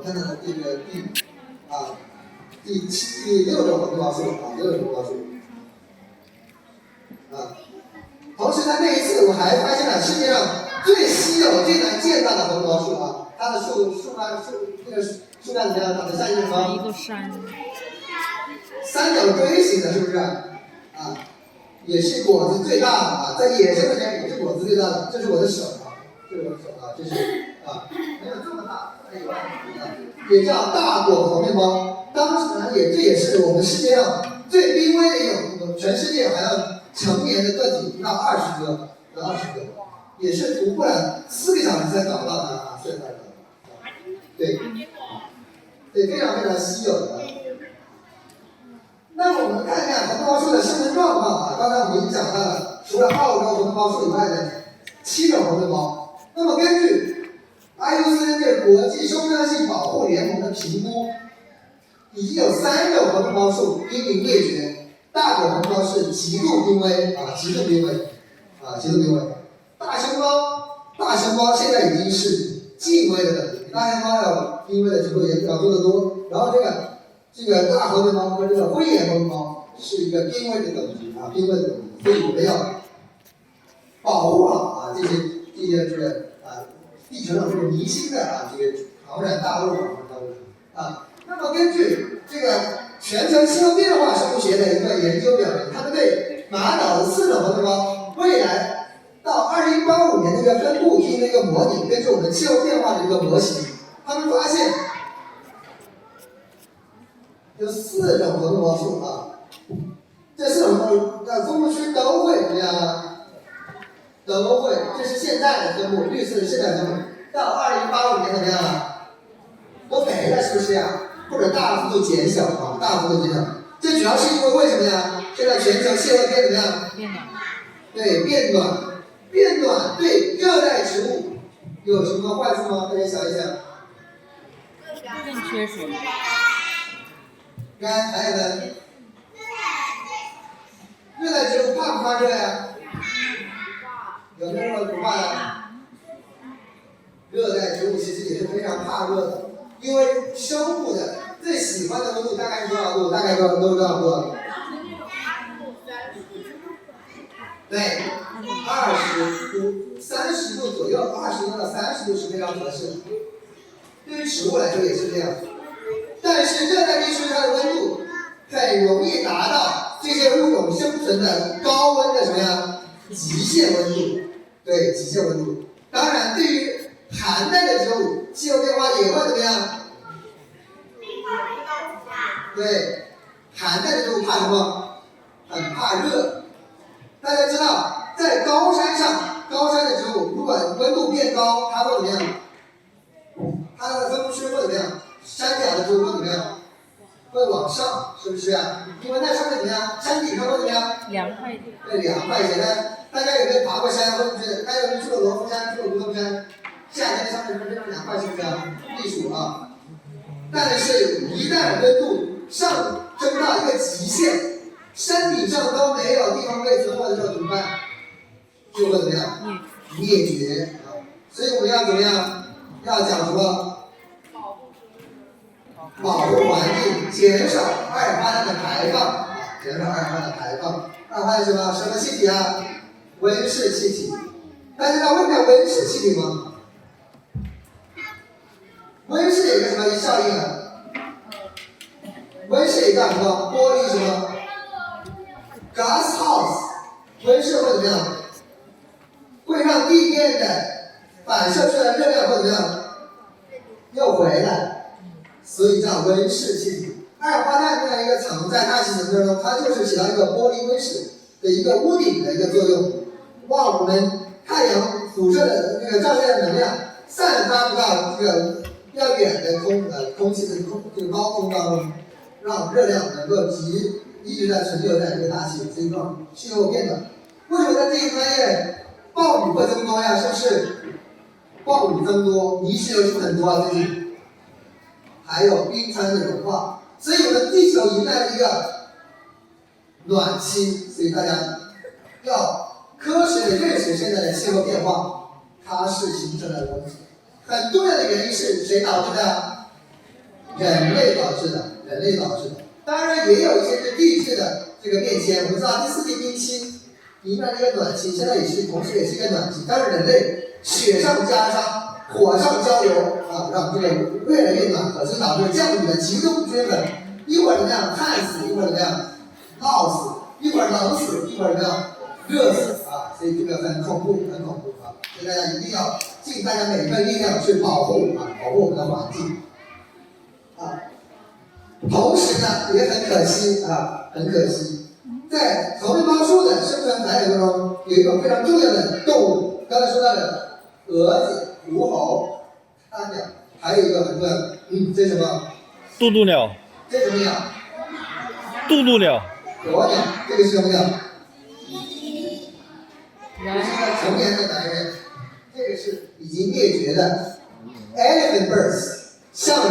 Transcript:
看到的这个第六种红毛树啊，6种红毛树啊。同时，在那一次我还发现了世界上最稀有、最难见到的红毛树啊，它的树干怎么样？长得像一个什么？一个山。三角锥形的，是不是？啊，也是果子最大的啊，在野生里面也是果子最大的。这是我的手啊，这是我的手啊，这是啊，没有这么大，也叫大果红面包。当时呢，这也是我们世界上最濒危的一种，全世界好像成年的个体不到20个，也是徒步了4个小时才找到的啊，现在的，对，非常非常稀有的。那么我们看看红毛树的生存状况啊，刚才我们已经讲到了，除了澳洲红毛树以外的7种红面包。那么根据 IUCN 这个国际松香性保护联盟的评估，已经有3种红面包树濒临灭绝，大果红面包是极度濒危啊，极度濒危。大熊猫现在已经是近危的等级，大熊猫要濒危的程度也要多得多。然后这个大红面包和这个灰眼红面包是一个濒危的等级啊，濒危的等级，所以我们要保护好啊这些地球上这个明星的啊这个庞然大物啊。那么根据这个全球气候变化生物学的一个研究表明，他们对马岛的4种红面包未来到2185年的一个分布进行了一个模拟，根据我们气候变化的一个模型，他们发现有4种红面包树啊，这4种红面包在分布区都会怎么样啊？都会，这是现在的分布，绿色的现在分布，到2085年怎么样啊？都没了，是不是呀？或者大幅度减小啊，大幅度减小。这主要是因为为什么呀？现在全球气候变怎么样？变暖。对，变暖对热带植物有什么坏处吗？大家想一想。更缺水。干，还有呢？热带植物怕不怕热呀？有没有人不怕的？热带植物其实也是非常怕热的，因为生物的最喜欢的温度大概是多少度？大概都多少度？对，20度、30度左右，20度到30度是非常合适的。对于植物来说也是这样。但是热带地区它的温度很容易达到这些物种生存的高温的什么呀？极限温度。对，极限温度。当然，对于寒带的植物，气候变化也会怎么样？对，寒带的植物怕什么？很怕热。大家知道，在高山上，高山的植物如果温度变高，它会怎么样？它的分布区会怎么样？山脚的植物会怎么样？会往上，是不是啊？因为那上面怎么样？山顶上会怎么样？凉快一点。对，凉快一些。大家有没有爬过山？或者是大家有没有去过罗浮山、去过梧桐山？夏天上面是非常凉快，是不是啊？避暑啊。但是，一旦温度上升到一个极限，山顶上都没有地方可以存活的时候怎么办？就会怎么样？灭绝啊！所以我们要怎么样？要讲什么？保护环境，减少二氧化碳的排放啊！减少二氧化碳的排放。二氧化碳什么？什么气体啊？温室气体。大家知道为什么叫温室气体吗？温室有一个什么效应啊？温室有一个什么？玻璃什么 ？gas house。温室会怎么样？会让地面的反射出来的热量会怎么样？又回来。所以叫温室气体。二氧化碳这样一个层在大气层中，它就是起到一个玻璃温室的一个屋顶的一个作用，让我们太阳辐射的那个照射的能量散发不到这个比较远的空气的这个高空当中，让热量能够一直在存留在这个大气，所以让气候变暖。为什么在这一专业暴雨会增多呀？是不是？暴雨增多，泥石流是很多啊，最近。还有冰川的融化，所以我们地球迎来了一个暖期，所以大家要科学的认识现在的气候变化，它是形成了很重要的原因是谁导致的？人类导致的，人类导致的。当然也有一些是地质的这个变迁。我们知道第4纪冰期弥漫这个暖气，现在也是同时也是一个暖气。但是人类雪上加霜，火上浇油啊，让这个越来越暖和，所以导致降雨的极度不均衡。一会儿怎么样旱死，一会儿怎么样涝死，一会儿冷死，一会儿怎么样热死啊！所以这个很恐怖，很恐怖啊！所以大家一定要尽大家每一份力量去保护我们的环境啊。同时呢，也很可惜啊，很可惜，在草莓包树的生存繁衍中，有一种非常重要的动物，刚才说到的蛾子、狐猴、大鸟，还有一个很重要的，这是什么？渡渡鸟。这是什么鸟？渡渡鸟。鸵鸟。这个是什么鸟？这人是个成年的男人，这个是已经灭绝的 elephant birds，象